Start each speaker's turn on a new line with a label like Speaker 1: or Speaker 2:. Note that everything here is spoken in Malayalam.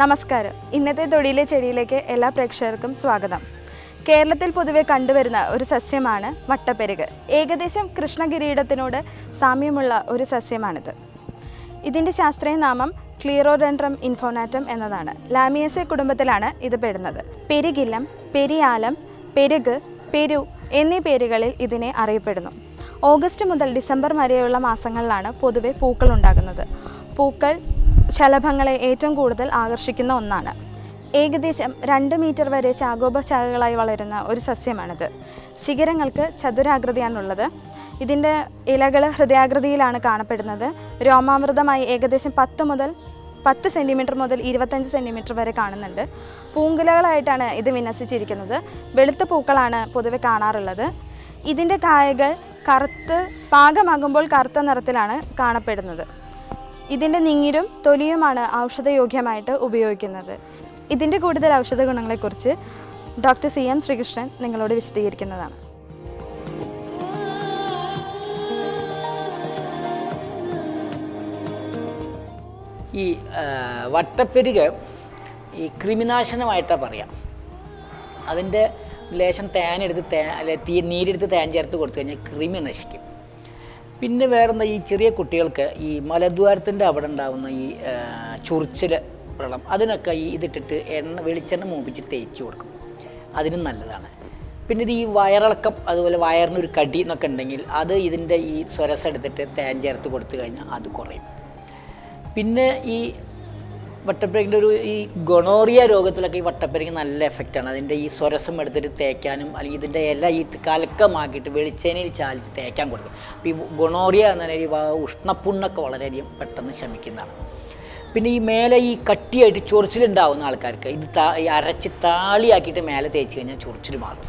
Speaker 1: നമസ്കാരം. ഇന്നത്തെ തൊടിയിലെ ചെടിയിലേക്ക് എല്ലാ പ്രേക്ഷകർക്കും സ്വാഗതം. കേരളത്തിൽ പൊതുവെ കണ്ടുവരുന്ന ഒരു സസ്യമാണ് വട്ടപ്പെരുക്. ഏകദേശം കൃഷ്ണകിരീടത്തിനോട് സാമ്യമുള്ള ഒരു സസ്യമാണിത്. ഇതിൻ്റെ ശാസ്ത്രീയ നാമം ക്ലീറോഡെൻഡ്രം ഇൻഫോനാറ്റം എന്നതാണ്. ലാമിയേസെ കുടുംബത്തിലാണ് ഇത് പെടുന്നത്. പെരുകില്ലം, പെരിയാലം, പെരുക്, പെരു എന്നീ പേരുകളിൽ ഇതിനെ അറിയപ്പെടുന്നു. ഓഗസ്റ്റ് മുതൽ ഡിസംബർ വരെയുള്ള മാസങ്ങളിലാണ് പൊതുവെ പൂക്കൾ ഉണ്ടാകുന്നത്. പൂക്കൾ ശലഭങ്ങളെ ഏറ്റവും കൂടുതൽ ആകർഷിക്കുന്ന ഒന്നാണ്. ഏകദേശം 2 മീറ്റർ വരെ ശാഖോപശാഖകളായി വളരുന്ന ഒരു സസ്യമാണിത്. ശിഖരങ്ങൾക്ക് ചതുരാകൃതിയാണുള്ളത്. ഇതിൻ്റെ ഇലകൾ ഹൃദയാകൃതിയിലാണ് കാണപ്പെടുന്നത്. രോമാവൃതമായി ഏകദേശം 10 സെൻറ്റിമീറ്റർ മുതൽ 25 സെൻറ്റിമീറ്റർ വരെ കാണുന്നുണ്ട്. പൂങ്കുലകളായിട്ടാണ് ഇത് വിന്യസിച്ചിരിക്കുന്നത്. വെളുത്ത പൂക്കളാണ് പൊതുവെ കാണാറുള്ളത്. ഇതിൻ്റെ കായകൾ പാകമാകുമ്പോൾ കറുത്ത നിറത്തിലാണ് കാണപ്പെടുന്നത്. ഇതിൻ്റെ നീരും തൊലിയുമാണ് ഔഷധയോഗ്യമായിട്ട് ഉപയോഗിക്കുന്നത്. ഇതിൻ്റെ കൂടുതൽ ഔഷധ ഗുണങ്ങളെക്കുറിച്ച് ഡോക്ടർ CM ശ്രീകൃഷ്ണൻ നിങ്ങളോട് വിശദീകരിക്കുന്നതാണ്.
Speaker 2: ഈ വട്ടപ്പെരുക് ഈ കൃമിനാശനമായിട്ടാണ് പറയാം. അതിൻ്റെ ലേശം നീരെടുത്ത് തേൻ ചേർത്ത് കൊടുത്തു കഴിഞ്ഞാൽ കൃമി നശിക്കും. പിന്നെ വേറെന്താ, ഈ ചെറിയ കുട്ടികൾക്ക് ഈ മലദ്വാരത്തിൻ്റെ അവിടെ ഉണ്ടാകുന്ന ഈ ചൊറിച്ചിൽ വ്രണം, അതിനൊക്കെ ഈ ഇതിട്ടിട്ട് വെളിച്ചെണ്ണ മൂപ്പിച്ച് തേച്ച് കൊടുക്കും. അതിനും നല്ലതാണ്. പിന്നെ ഇത് ഈ വയറിളക്കം, അതുപോലെ വയറിനൊരു കടി എന്നൊക്കെ ഉണ്ടെങ്കിൽ അത് ഇതിൻ്റെ ഈ സ്വരസം എടുത്തിട്ട് തേൻ ചേർത്ത് കൊടുത്തു കഴിഞ്ഞാൽ അത് കുറയും. പിന്നെ ഈ വട്ടപ്പെരുകിൻ്റെ ഈ ഗൊണോറിയ രോഗത്തിലൊക്കെ ഈ വട്ടപ്പെരുക് നല്ല എഫക്റ്റാണ്. അതിൻ്റെ ഈ സ്വരസം എടുത്തിട്ട് തേക്കാനും, അല്ലെങ്കിൽ ഇതിൻ്റെ ഇല ഈ കലക്കമാക്കിയിട്ട് വെളിച്ചെണ്ണയിൽ ചാലിച്ച് തേക്കാൻ കൊടുക്കും. അപ്പോൾ ഈ ഗൊണോറിയ എന്ന ഈ ഉഷ്ണപ്പുണ്ണൊക്കെ വളരെയധികം പെട്ടെന്ന് ശമിക്കുന്നതാണ്. പിന്നെ ഈ മേലെ ഈ കട്ടിയായിട്ട് ചൊറിച്ചിലുണ്ടാവുന്ന ആൾക്കാർക്ക് ഇത് അരച്ച് താളിയാക്കിയിട്ട് മേലെ തേച്ച് കഴിഞ്ഞാൽ ചൊറിച്ചിൽ മാറും.